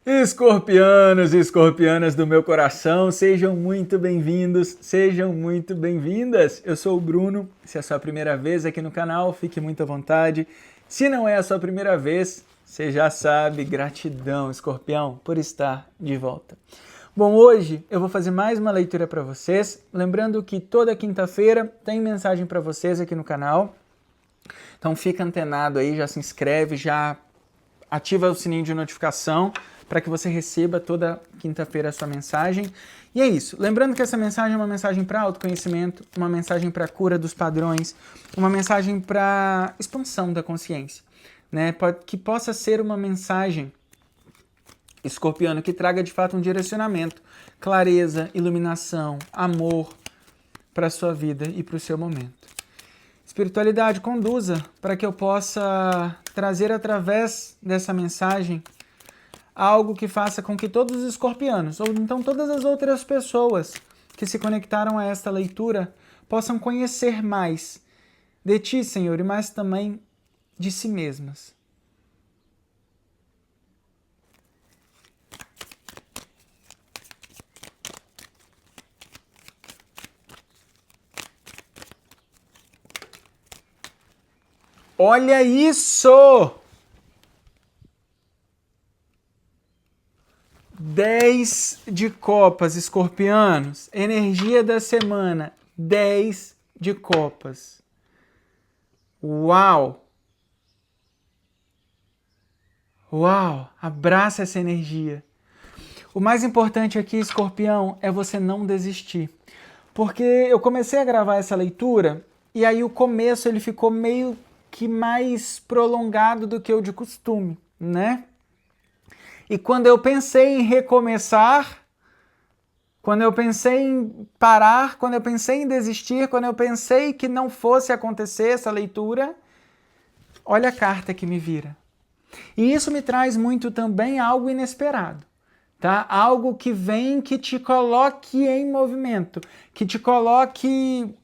Escorpianos e escorpianas do meu coração, sejam muito bem-vindos, sejam muito bem-vindas. Eu sou o Bruno, se é a sua primeira vez aqui no canal, fique muito à vontade. Se não é a sua primeira vez, você já sabe, gratidão, escorpião, por estar de volta. Bom, hoje eu vou fazer mais uma leitura para vocês, lembrando que toda quinta-feira tem mensagem para vocês aqui no canal. Então fica antenado aí, já se inscreve, já ativa o sininho de notificação para que você receba toda quinta-feira a sua mensagem. E é isso. Lembrando que essa mensagem é uma mensagem para autoconhecimento, uma mensagem para cura dos padrões, uma mensagem para expansão da consciência, né? Que possa ser uma mensagem, escorpiano, que traga de fato um direcionamento, clareza, iluminação, amor para a sua vida e para o seu momento. Espiritualidade, conduza para que eu possa trazer através dessa mensagem algo que faça com que todos os escorpianos, ou então todas as outras pessoas que se conectaram a esta leitura, possam conhecer mais de Ti, Senhor, e mais também de si mesmas. Olha isso! 10 de copas, escorpianos. Energia da semana, 10 de copas. Uau! Uau! Abraça essa energia. O mais importante aqui, escorpião, é você não desistir. Porque eu comecei a gravar essa leitura e aí o começo ele ficou meio que mais prolongado do que o de costume, né? E quando eu pensei em recomeçar, quando eu pensei em parar, quando eu pensei em desistir, quando eu pensei que não fosse acontecer essa leitura, olha a carta que me vira. E isso me traz muito também algo inesperado, tá? Algo que vem que te coloque em movimento, que te coloque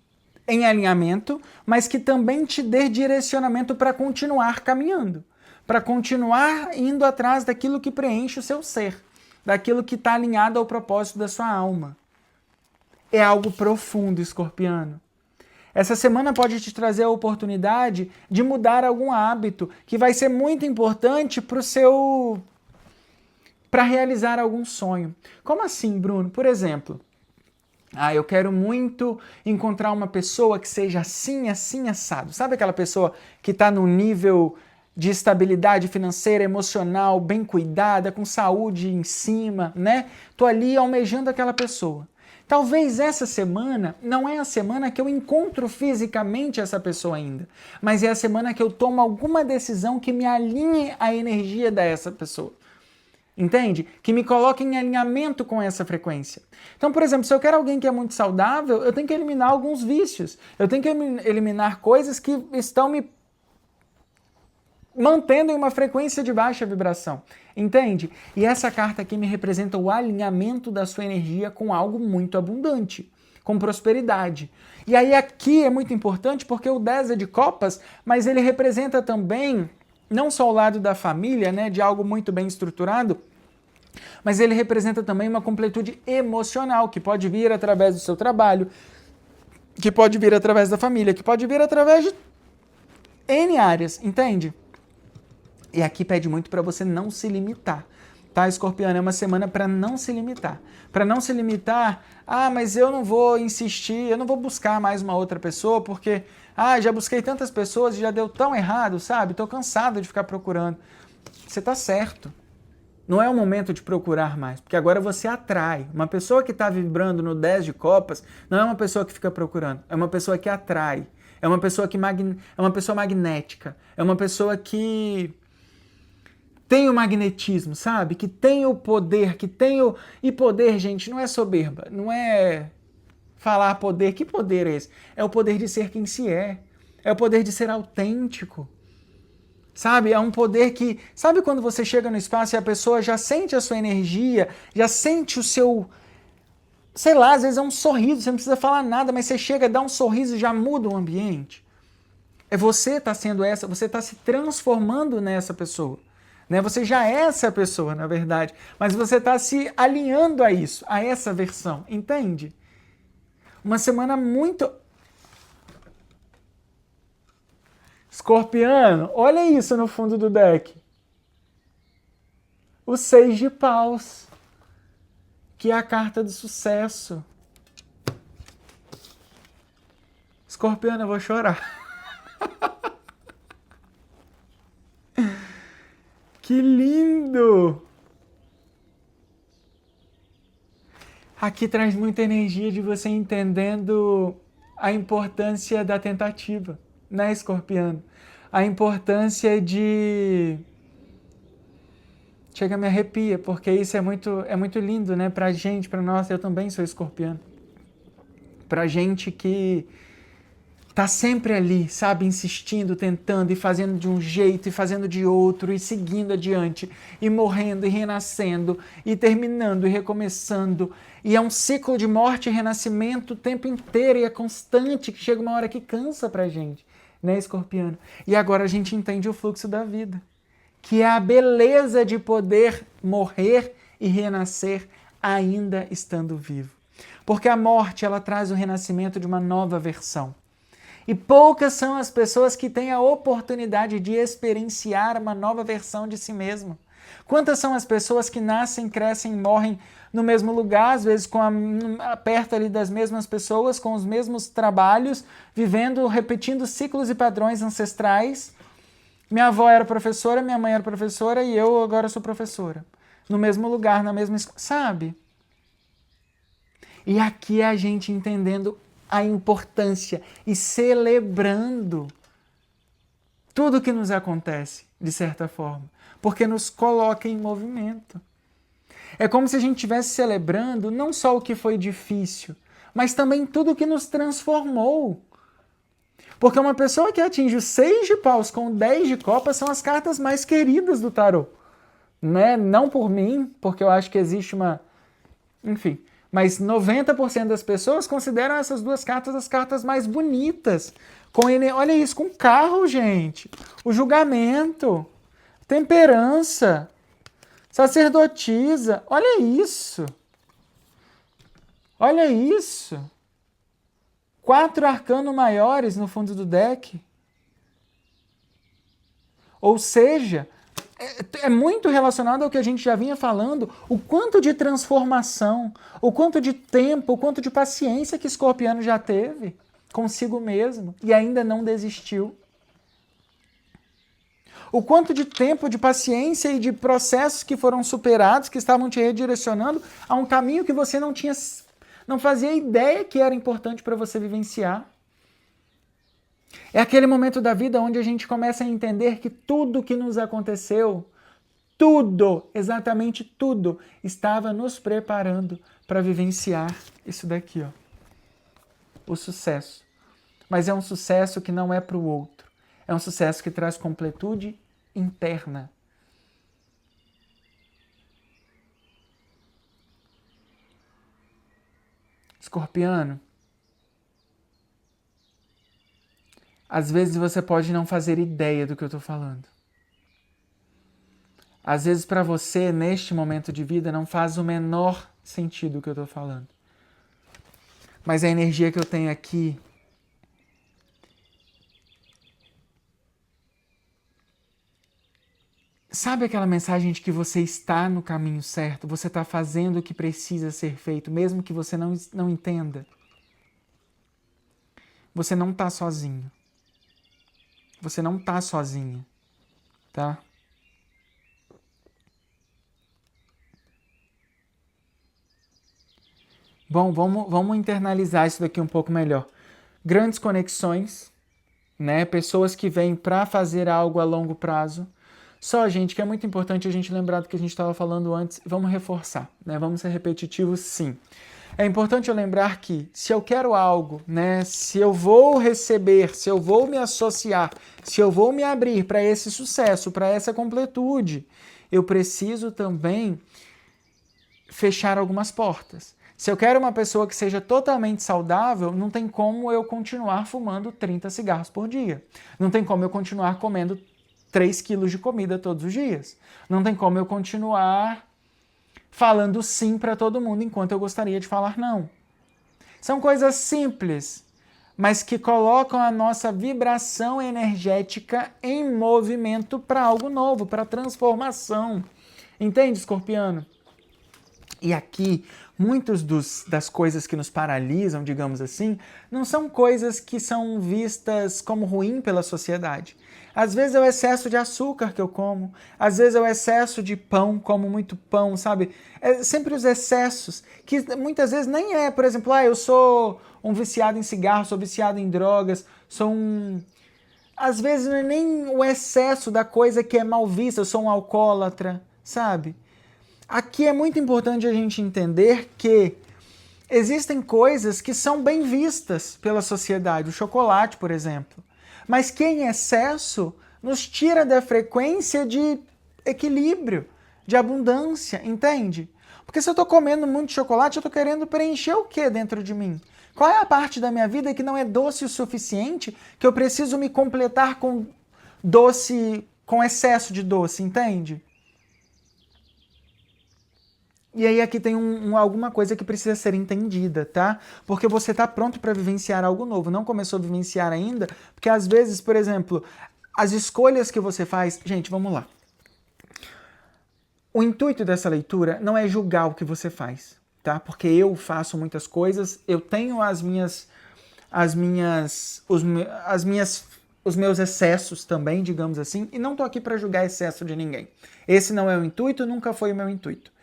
em alinhamento, mas que também te dê direcionamento para continuar caminhando, para continuar indo atrás daquilo que preenche o seu ser, daquilo que está alinhado ao propósito da sua alma. É algo profundo, escorpiano. Essa semana pode te trazer a oportunidade de mudar algum hábito que vai ser muito importante para realizar algum sonho. Como assim, Bruno? Por exemplo, eu quero muito encontrar uma pessoa que seja assim, assim, assado. Sabe aquela pessoa que está no nível de estabilidade financeira, emocional, bem cuidada, com saúde em cima, né? Tô ali almejando aquela pessoa. Talvez essa semana não é a semana que eu encontro fisicamente essa pessoa ainda, mas é a semana que eu tomo alguma decisão que me alinhe à energia dessa pessoa. Entende? Que me coloque em alinhamento com essa frequência. Então, por exemplo, se eu quero alguém que é muito saudável, eu tenho que eliminar alguns vícios. Eu tenho que eliminar coisas que estão me mantendo em uma frequência de baixa vibração. Entende? E essa carta aqui me representa o alinhamento da sua energia com algo muito abundante, com prosperidade. E aí aqui é muito importante porque o 10 é de copas, mas ele representa também não só o lado da família, né, de algo muito bem estruturado, mas ele representa também uma completude emocional, que pode vir através do seu trabalho, que pode vir através da família, que pode vir através de N áreas, entende? E aqui pede muito para você não se limitar, tá, escorpiano? É uma semana para não se limitar. Para não se limitar, mas eu não vou insistir, eu não vou buscar mais uma outra pessoa, porque já busquei tantas pessoas e já deu tão errado, sabe? Tô cansado de ficar procurando. Você tá certo. Não é o momento de procurar mais, porque agora você atrai. Uma pessoa que está vibrando no 10 de copas não é uma pessoa que fica procurando, é uma pessoa que atrai. É uma pessoa é uma pessoa magnética. É uma pessoa que tem o magnetismo, sabe? Que tem o poder, E poder, gente, não é soberba, não é falar poder. Que poder é esse? É o poder de ser quem se é. É o poder de ser autêntico. Sabe? É um poder que... Sabe quando você chega no espaço e a pessoa já sente a sua energia, já sente o seu... Sei lá, às vezes é um sorriso, você não precisa falar nada, mas você chega, dá um sorriso e já muda o ambiente. É você tá sendo essa, você está se transformando nessa pessoa. né? Você já é essa pessoa, na verdade, mas você está se alinhando a isso, a essa versão, entende? Uma semana muito... Escorpiano, olha isso no fundo do deck. O 6 de paus, que é a carta do sucesso. Escorpiano, eu vou chorar. Que lindo! Aqui traz muita energia de você entendendo a importância da tentativa, né, Escorpiano? A importância de... Chega, me arrepia, porque isso é muito lindo, né? Pra gente, pra nós, eu também sou escorpiano. Pra gente que tá sempre ali, sabe? Insistindo, tentando e fazendo de um jeito e fazendo de outro e seguindo adiante e morrendo e renascendo e terminando e recomeçando. E é um ciclo de morte e renascimento o tempo inteiro e é constante, que chega uma hora que cansa pra gente, né, escorpiano? E agora a gente entende o fluxo da vida, que é a beleza de poder morrer e renascer ainda estando vivo. Porque a morte, ela traz o renascimento de uma nova versão. E poucas são as pessoas que têm a oportunidade de experienciar uma nova versão de si mesmo. Quantas são as pessoas que nascem, crescem, morrem no mesmo lugar, às vezes perto ali das mesmas pessoas, com os mesmos trabalhos, vivendo, repetindo ciclos e padrões ancestrais. Minha avó era professora, minha mãe era professora e eu agora sou professora. No mesmo lugar, na mesma escola, sabe? E aqui é a gente entendendo a importância e celebrando tudo que nos acontece, de certa forma, porque nos coloca em movimento. É como se a gente estivesse celebrando não só o que foi difícil, mas também tudo que nos transformou. Porque uma pessoa que atinge o 6 de paus com o 10 de copas são as cartas mais queridas do tarô. Né? Não por mim, porque eu acho que existe uma... Enfim, mas 90% das pessoas consideram essas duas cartas as cartas mais bonitas. Olha isso, com carro, gente. O julgamento, temperança, sacerdotisa. Olha isso. Olha isso. 4 arcanos maiores no fundo do deck. Ou seja, é muito relacionado ao que a gente já vinha falando, o quanto de transformação, o quanto de tempo, o quanto de paciência que Escorpiano já teve consigo mesmo e ainda não desistiu. O quanto de tempo, de paciência e de processos que foram superados, que estavam te redirecionando a um caminho que você não fazia ideia que era importante para você vivenciar. É aquele momento da vida onde a gente começa a entender que tudo que nos aconteceu, tudo, exatamente tudo, estava nos preparando para vivenciar isso daqui, ó. O sucesso. Mas é um sucesso que não é para o outro. É um sucesso que traz completude interna. Escorpiano, às vezes você pode não fazer ideia do que eu estou falando. Às vezes para você, neste momento de vida, não faz o menor sentido o que eu estou falando. Mas a energia que eu tenho aqui sabe aquela mensagem de que você está no caminho certo, você está fazendo o que precisa ser feito, mesmo que você não entenda? Você não está sozinho. Você não está sozinha, tá? Bom, vamos internalizar isso daqui um pouco melhor. Grandes conexões, né? Pessoas que vêm para fazer algo a longo prazo. Só, gente, que é muito importante a gente lembrar do que a gente estava falando antes. Vamos reforçar, né? Vamos ser repetitivos, sim. É importante eu lembrar que se eu quero algo, né? Se eu vou receber, se eu vou me associar, se eu vou me abrir para esse sucesso, para essa completude, eu preciso também fechar algumas portas. Se eu quero uma pessoa que seja totalmente saudável, não tem como eu continuar fumando 30 cigarros por dia. Não tem como eu continuar comendo 3 quilos de comida todos os dias. Não tem como eu continuar falando sim para todo mundo enquanto eu gostaria de falar não. São coisas simples, mas que colocam a nossa vibração energética em movimento para algo novo, para transformação. Entende, escorpiano? E aqui, muitas das coisas que nos paralisam, digamos assim, não são coisas que são vistas como ruim pela sociedade. Às vezes é o excesso de açúcar que eu como, às vezes é o excesso de pão, como muito pão, sabe? É sempre os excessos, que muitas vezes nem é, por exemplo, eu sou um viciado em cigarro, sou viciado em drogas, às vezes não é nem o excesso da coisa que é mal vista, eu sou um alcoólatra, sabe? Aqui é muito importante a gente entender que existem coisas que são bem vistas pela sociedade, o chocolate, por exemplo, mas que em excesso nos tira da frequência de equilíbrio, de abundância, entende? Porque se eu estou comendo muito chocolate, eu estou querendo preencher o que dentro de mim? Qual é a parte da minha vida que não é doce o suficiente, que eu preciso me completar com doce, com excesso de doce, entende? E aí aqui tem alguma coisa que precisa ser entendida, tá? Porque você está pronto para vivenciar algo novo, não começou a vivenciar ainda, porque às vezes, por exemplo, as escolhas que você faz... Gente, vamos lá. O intuito dessa leitura não é julgar o que você faz, tá? Porque eu faço muitas coisas, eu tenho os meus excessos também, digamos assim, e não tô aqui para julgar excesso de ninguém. Esse não é o intuito, nunca foi o meu intuito.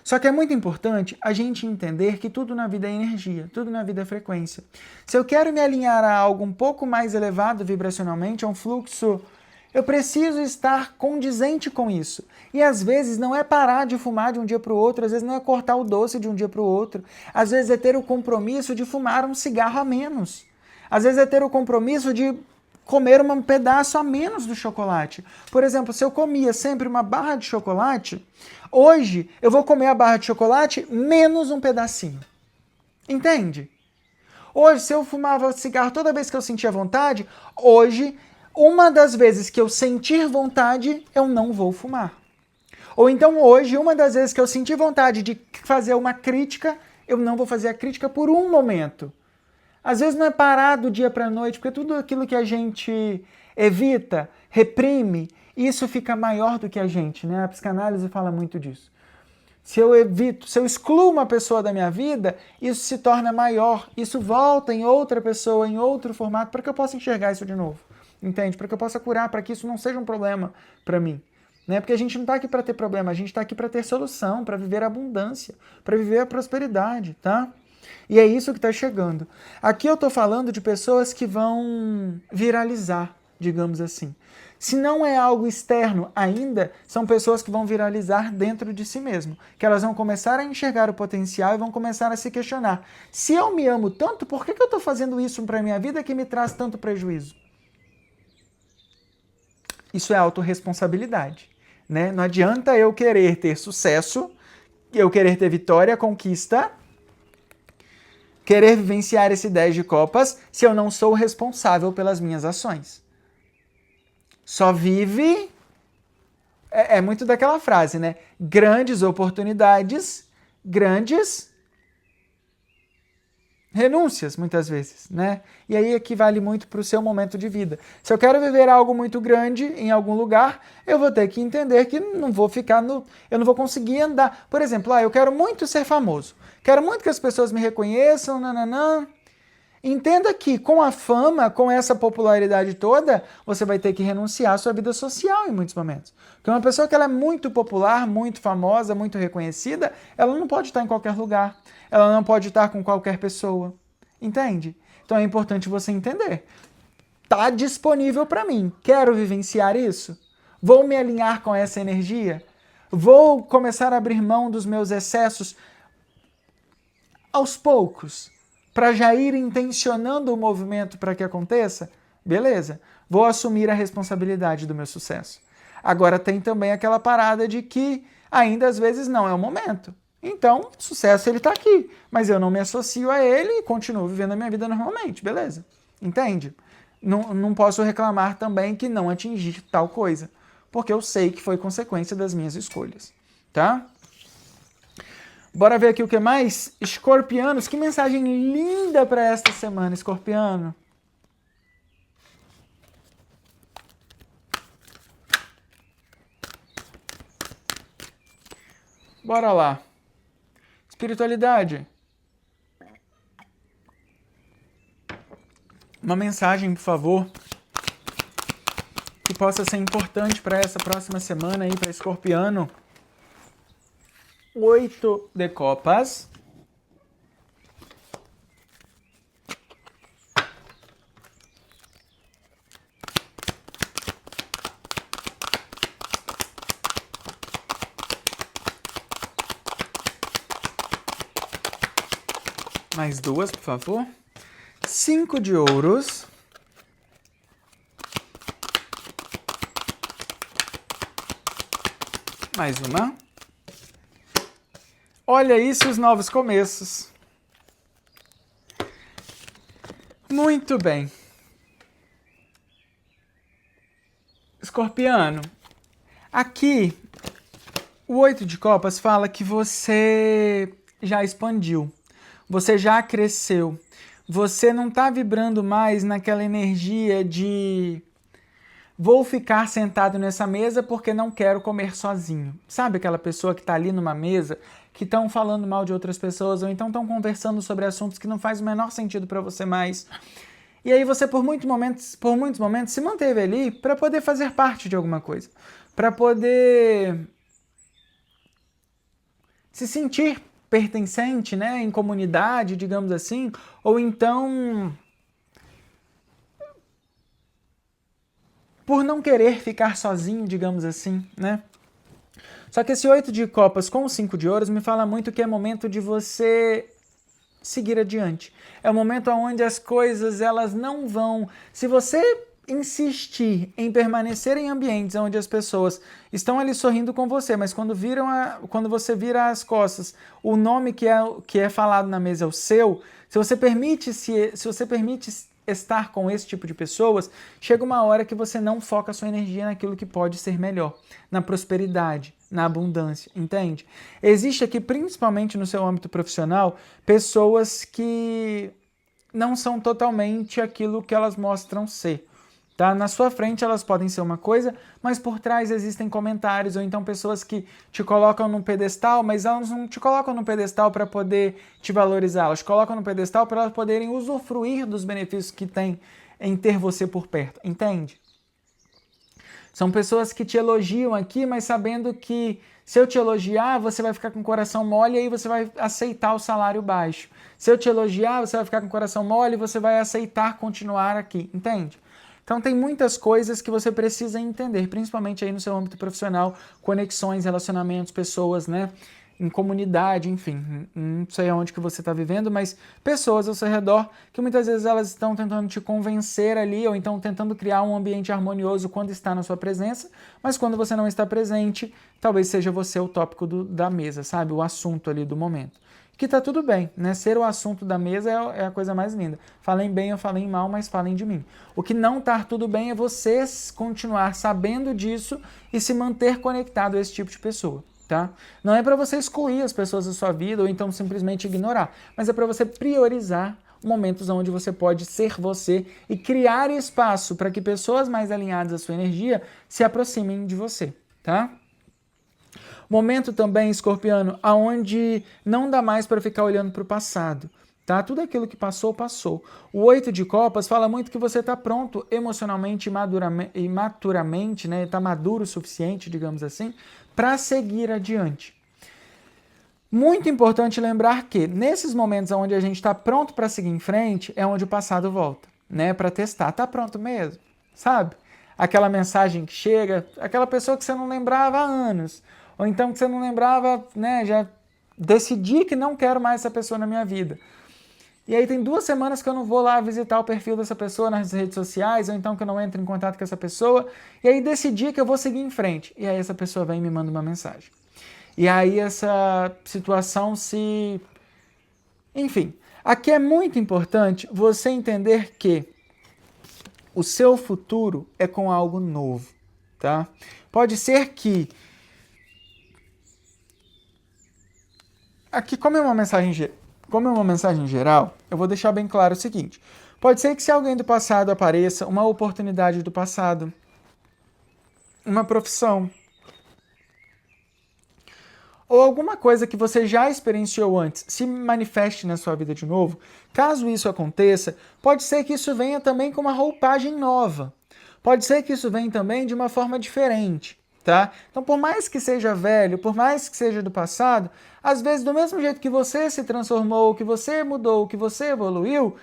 Só que é muito importante a gente entender que tudo na vida é energia, tudo na vida é frequência. Se eu quero me alinhar a algo um pouco mais elevado vibracionalmente, a um fluxo, eu preciso estar condizente com isso. E às vezes não é parar de fumar de um dia para o outro, às vezes não é cortar o doce de um dia para o outro, às vezes é ter o compromisso de fumar um cigarro a menos. Às vezes é ter o compromisso de comer um pedaço a menos do chocolate. Por exemplo, se eu comia sempre uma barra de chocolate, hoje eu vou comer a barra de chocolate menos um pedacinho. Entende? Hoje, se eu fumava cigarro toda vez que eu sentia vontade, hoje, uma das vezes que eu sentir vontade, eu não vou fumar. Ou então hoje, uma das vezes que eu sentir vontade de fazer uma crítica, eu não vou fazer a crítica por um momento. Às vezes não é parar do dia para a noite, porque tudo aquilo que a gente evita, reprime, isso fica maior do que a gente, né? A psicanálise fala muito disso. Se eu excluo uma pessoa da minha vida, isso se torna maior, isso volta em outra pessoa, em outro formato, para que eu possa enxergar isso de novo, entende? Para que eu possa curar, para que isso não seja um problema para mim. Né? Porque a gente não está aqui para ter problema, a gente está aqui para ter solução, para viver a abundância, para viver a prosperidade, tá? E é isso que está chegando. Aqui eu estou falando de pessoas que vão viralizar, digamos assim. Se não é algo externo ainda, são pessoas que vão viralizar dentro de si mesmo. Que elas vão começar a enxergar o potencial e vão começar a se questionar. Se eu me amo tanto, por que eu estou fazendo isso para a minha vida que me traz tanto prejuízo? Isso é autorresponsabilidade. Né? Não adianta eu querer ter sucesso, eu querer ter vitória, conquista, querer vivenciar esse 10 de copas se eu não sou responsável pelas minhas ações. Só vive... É muito daquela frase, né? Grandes oportunidades, grandes renúncias, muitas vezes, né? E aí equivale muito para o seu momento de vida. Se eu quero viver algo muito grande em algum lugar, eu vou ter que entender que não vou ficar eu não vou conseguir andar. Por exemplo, eu quero muito ser famoso. Quero muito que as pessoas me reconheçam, nananã. Entenda que com a fama, com essa popularidade toda, você vai ter que renunciar à sua vida social em muitos momentos. Porque uma pessoa que ela é muito popular, muito famosa, muito reconhecida, ela não pode estar em qualquer lugar. Ela não pode estar com qualquer pessoa. Entende? Então é importante você entender. Está disponível para mim. Quero vivenciar isso? Vou me alinhar com essa energia? Vou começar a abrir mão dos meus excessos aos poucos, para já ir intencionando o movimento para que aconteça? Beleza, vou assumir a responsabilidade do meu sucesso. Agora tem também aquela parada de que ainda às vezes não é o momento. Então, o sucesso ele está aqui, mas eu não me associo a ele e continuo vivendo a minha vida normalmente, beleza? Entende? Não posso reclamar também que não atingi tal coisa, porque eu sei que foi consequência das minhas escolhas, tá? Bora ver aqui o que mais? Escorpianos, que mensagem linda para esta semana, escorpiano. Bora lá. Espiritualidade. Uma mensagem, por favor, que possa ser importante para essa próxima semana aí, para escorpiano. 8 de copas. Mais 2, por favor. 5 de ouros. Mais uma. Olha isso, os novos começos. Muito bem. Escorpiano, aqui o 8 de copas fala que você já expandiu, você já cresceu, você não está vibrando mais naquela energia de vou ficar sentado nessa mesa porque não quero comer sozinho. Sabe aquela pessoa que está ali numa mesa, que estão falando mal de outras pessoas, ou então estão conversando sobre assuntos que não faz o menor sentido para você mais. E aí você, por muitos momentos, se manteve ali para poder fazer parte de alguma coisa. Para poder se sentir pertencente, né, em comunidade, digamos assim, ou então por não querer ficar sozinho, digamos assim, né? Só que esse 8 de copas com o 5 de ouros me fala muito que é momento de você seguir adiante. É um momento onde as coisas elas não vão... Se você insistir em permanecer em ambientes onde as pessoas estão ali sorrindo com você, mas quando você vira as costas, o nome que é falado na mesa é o seu, se você permite estar com esse tipo de pessoas, chega uma hora que você não foca a sua energia naquilo que pode ser melhor, na prosperidade, na abundância, entende? Existe aqui, principalmente no seu âmbito profissional, pessoas que não são totalmente aquilo que elas mostram ser. Tá? Na sua frente elas podem ser uma coisa, mas por trás existem comentários ou então pessoas que te colocam num pedestal, mas elas não te colocam num pedestal para poder te valorizar, elas te colocam num pedestal para elas poderem usufruir dos benefícios que tem em ter você por perto, entende? São pessoas que te elogiam aqui, mas sabendo que se eu te elogiar, você vai ficar com o coração mole e aí você vai aceitar o salário baixo. Se eu te elogiar, você vai ficar com o coração mole e você vai aceitar continuar aqui, entende? Então tem muitas coisas que você precisa entender, principalmente aí no seu âmbito profissional, conexões, relacionamentos, pessoas, né? Em comunidade, enfim, não sei aonde que você está vivendo, mas pessoas ao seu redor que muitas vezes elas estão tentando te convencer ali, ou então tentando criar um ambiente harmonioso quando está na sua presença, mas quando você não está presente, talvez seja você o tópico da mesa, sabe? O assunto ali do momento. Que tá tudo bem, né? Ser o assunto da mesa é a coisa mais linda. Falem bem ou falem mal, mas falem de mim. O que não tá tudo bem é você continuar sabendo disso e se manter conectado a esse tipo de pessoa, tá? Não é para você excluir as pessoas da sua vida ou então simplesmente ignorar, mas é para você priorizar momentos onde você pode ser você e criar espaço para que pessoas mais alinhadas à sua energia se aproximem de você, tá? Momento também, escorpiano, aonde não dá mais para ficar olhando para o passado, tá? Tudo aquilo que passou, passou. O 8 de copas fala muito que você está pronto emocionalmente e maturamente, né? Está maduro o suficiente, digamos assim, para seguir adiante. Muito importante lembrar que nesses momentos onde a gente está pronto para seguir em frente, é onde o passado volta, né? Para testar. Tá pronto mesmo? Sabe? Aquela mensagem que chega, aquela pessoa que você não lembrava há anos. Ou então que você não lembrava, né, já decidi que não quero mais essa pessoa na minha vida. E aí tem 2 semanas que eu não vou lá visitar o perfil dessa pessoa nas redes sociais, ou então que eu não entro em contato com essa pessoa, e aí decidi que eu vou seguir em frente. E aí essa pessoa vem e me manda uma mensagem. E aí essa situação se... Enfim, aqui é muito importante você entender que o seu futuro é com algo novo. tá? Pode ser que... Aqui, como é uma mensagem geral, eu vou deixar bem claro o seguinte. Pode ser que se alguém do passado apareça, uma oportunidade do passado, uma profissão, ou alguma coisa que você já experienciou antes se manifeste na sua vida de novo. Caso isso aconteça, pode ser que isso venha também com uma roupagem nova. Pode ser que isso venha também de uma forma diferente, tá? Então, por mais que seja velho, por mais que seja do passado, às vezes, do mesmo jeito que você se transformou, que você mudou, que você evoluiu,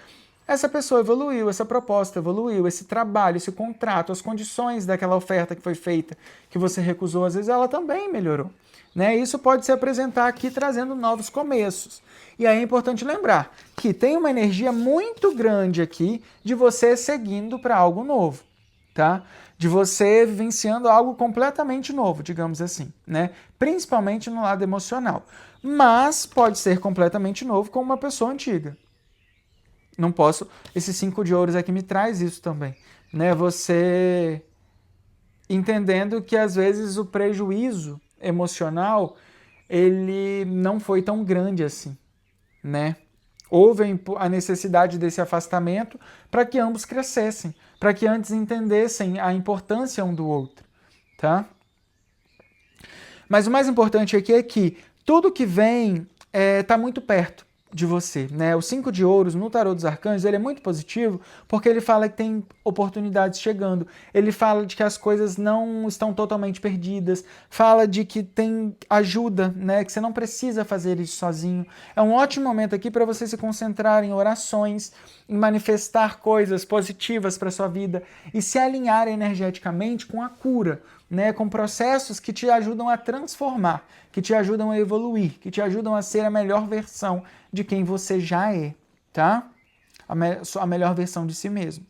essa pessoa evoluiu, essa proposta evoluiu, esse trabalho, esse contrato, as condições daquela oferta que foi feita, que você recusou, às vezes ela também melhorou. Né? Isso pode se apresentar aqui trazendo novos começos. E aí é importante lembrar que tem uma energia muito grande aqui de você seguindo para algo novo, tá? De você vivenciando algo completamente novo, digamos assim, né? Principalmente no lado emocional. Mas pode ser completamente novo com uma pessoa antiga. Não posso... Esses 5 de ouros aqui me traz isso também, né? Você entendendo que às vezes o prejuízo emocional ele não foi tão grande assim, né? Houve a necessidade desse afastamento para que ambos crescessem, para que antes entendessem a importância um do outro, tá? Mas o mais importante aqui é que tudo que vem está muito perto de você, né? O 5 de ouros no tarô dos arcanos, ele é muito positivo porque ele fala que tem oportunidades chegando, ele fala de que as coisas não estão totalmente perdidas, fala de que tem ajuda, né? Que você não precisa fazer isso sozinho. É um ótimo momento aqui para você se concentrar em orações, em manifestar coisas positivas para sua vida e se alinhar energeticamente com a cura, né, com processos que te ajudam a transformar, que te ajudam a evoluir, que te ajudam a ser a melhor versão de quem você já é, tá? A melhor versão de si mesmo.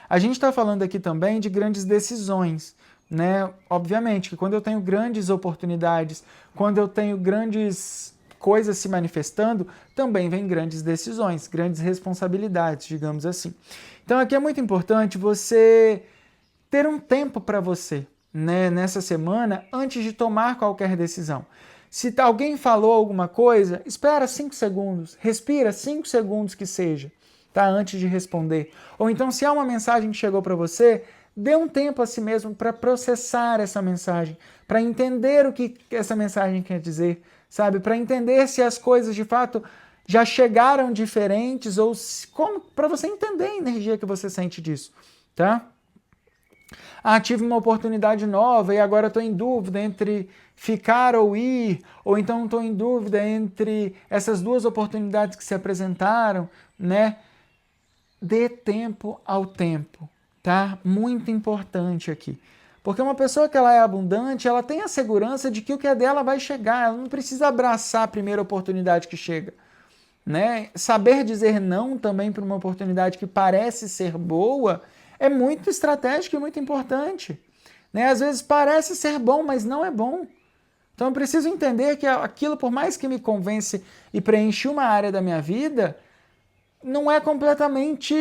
A gente está falando aqui também de grandes decisões, né? Obviamente que quando eu tenho grandes oportunidades, quando eu tenho grandes coisas se manifestando, também vem grandes decisões, grandes responsabilidades, digamos assim. Então aqui é muito importante você ter um tempo para você, né, nessa semana, antes de tomar qualquer decisão. Se alguém falou alguma coisa, espera 5 segundos, respira 5 segundos que seja, tá, antes de responder. Ou então, se há uma mensagem que chegou para você, dê um tempo a si mesmo para processar essa mensagem, para entender o que essa mensagem quer dizer, sabe? Para entender se as coisas de fato já chegaram diferentes ou como, para você entender a energia que você sente disso, tá? Ah, tive uma oportunidade nova e agora estou em dúvida entre ficar ou ir, ou então estou em dúvida entre essas duas oportunidades que se apresentaram, né? Dê tempo ao tempo, tá? Muito importante aqui. Porque uma pessoa que ela é abundante, ela tem a segurança de que o que é dela vai chegar, ela não precisa abraçar a primeira oportunidade que chega, né? Saber dizer não também para uma oportunidade que parece ser boa é muito estratégico e muito importante, né? Às vezes parece ser bom, mas não é bom. Então eu preciso entender que aquilo, por mais que me convence e preenche uma área da minha vida, não é completamente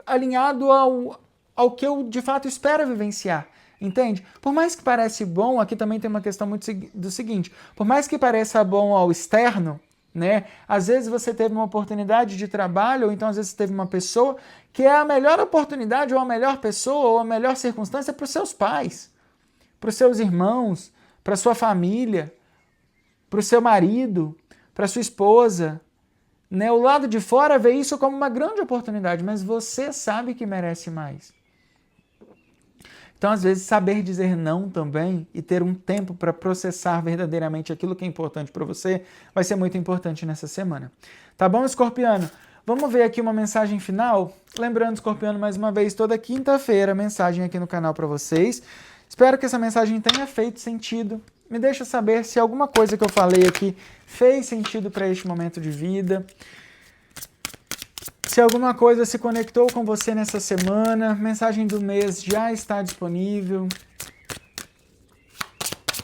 alinhado ao que eu de fato espero vivenciar. Entende? Por mais que pareça bom, aqui também tem uma questão muito do seguinte, por mais que pareça bom ao externo, né? Às vezes você teve uma oportunidade de trabalho, ou então às vezes você teve uma pessoa que é a melhor oportunidade, ou a melhor pessoa, ou a melhor circunstância para os seus pais, para os seus irmãos, para a sua família, para o seu marido, para a sua esposa. Né? O lado de fora vê isso como uma grande oportunidade, mas você sabe que merece mais. Então, às vezes, saber dizer não também e ter um tempo para processar verdadeiramente aquilo que é importante para você vai ser muito importante nessa semana. Tá bom, Escorpiano? Vamos ver aqui uma mensagem final? Lembrando, Escorpiano, mais uma vez, toda quinta-feira, mensagem aqui no canal para vocês. Espero que essa mensagem tenha feito sentido. Me deixa saber se alguma coisa que eu falei aqui fez sentido para este momento de vida. Se alguma coisa se conectou com você nessa semana, mensagem do mês já está disponível.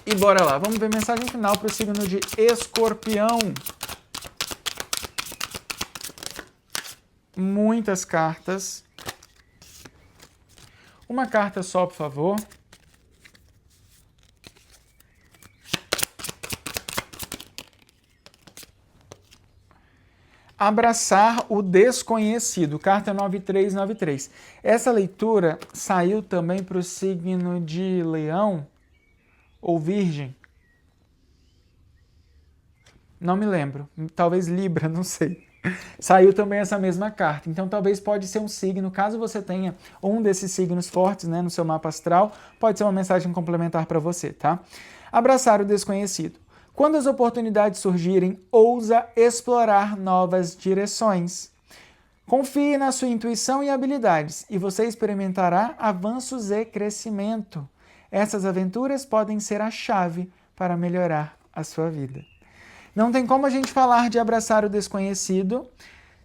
E bora lá, vamos ver mensagem final para o signo de Escorpião. Muitas cartas. Uma carta só, por favor. Abraçar o desconhecido, carta 9393. Essa leitura saiu também para o signo de Leão ou Virgem? Não me lembro. Talvez Libra, não sei. Saiu também essa mesma carta. Então, talvez pode ser um signo, caso você tenha um desses signos fortes, né, no seu mapa astral, pode ser uma mensagem complementar para você, tá? Abraçar o desconhecido. Quando as oportunidades surgirem, ousa explorar novas direções. Confie na sua intuição e habilidades e você experimentará avanços e crescimento. Essas aventuras podem ser a chave para melhorar a sua vida. Não tem como a gente falar de abraçar o desconhecido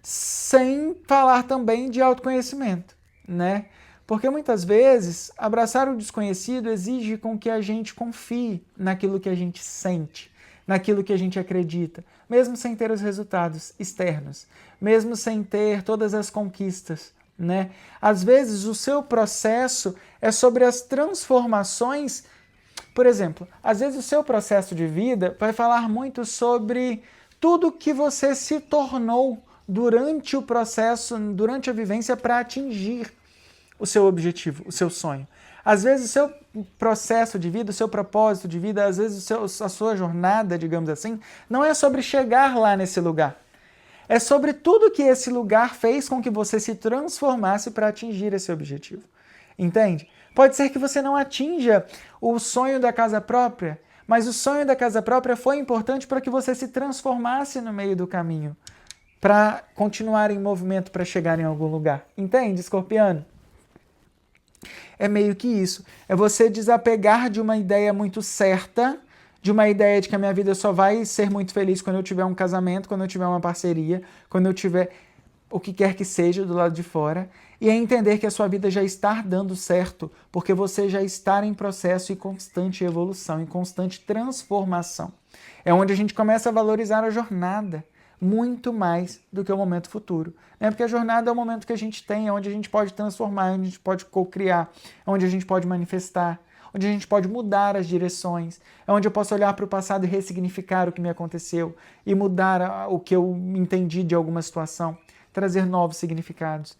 sem falar também de autoconhecimento, né? Porque muitas vezes abraçar o desconhecido exige com que a gente confie naquilo que a gente sente, naquilo que a gente acredita, mesmo sem ter os resultados externos, mesmo sem ter todas as conquistas, né? Às vezes o seu processo é sobre as transformações. Por exemplo, às vezes o seu processo de vida vai falar muito sobre tudo que você se tornou durante o processo, durante a vivência para atingir o seu objetivo, o seu sonho. Às vezes o seu processo de vida, o seu propósito de vida, às vezes a sua jornada, digamos assim, não é sobre chegar lá nesse lugar. É sobre tudo que esse lugar fez com que você se transformasse para atingir esse objetivo. Entende? Pode ser que você não atinja o sonho da casa própria, mas o sonho da casa própria foi importante para que você se transformasse no meio do caminho, para continuar em movimento, para chegar em algum lugar. Entende, escorpiano? É meio que isso. É você desapegar de uma ideia muito certa, de uma ideia de que a minha vida só vai ser muito feliz quando eu tiver um casamento, quando eu tiver uma parceria, quando eu tiver o que quer que seja do lado de fora, e é entender que a sua vida já está dando certo, porque você já está em processo e constante evolução, em constante transformação. É onde a gente começa a valorizar a jornada, muito mais do que o momento futuro. Né? Porque a jornada é o momento que a gente tem, é onde a gente pode transformar, onde a gente pode co-criar, é onde a gente pode manifestar, onde a gente pode mudar as direções, é onde eu posso olhar para o passado e ressignificar o que me aconteceu e mudar o que eu entendi de alguma situação, trazer novos significados.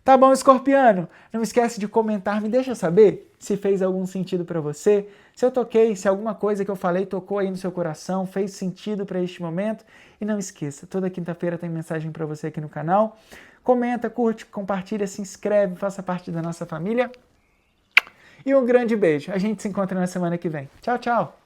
Tá bom, escorpiano? Não esquece de comentar, me deixa saber se fez algum sentido para você, se eu toquei, se alguma coisa que eu falei tocou aí no seu coração, fez sentido para este momento. E não esqueça, toda quinta-feira tem mensagem para você aqui no canal. Comenta, curte, compartilha, se inscreve, faça parte da nossa família. E um grande beijo. A gente se encontra na semana que vem. Tchau, tchau!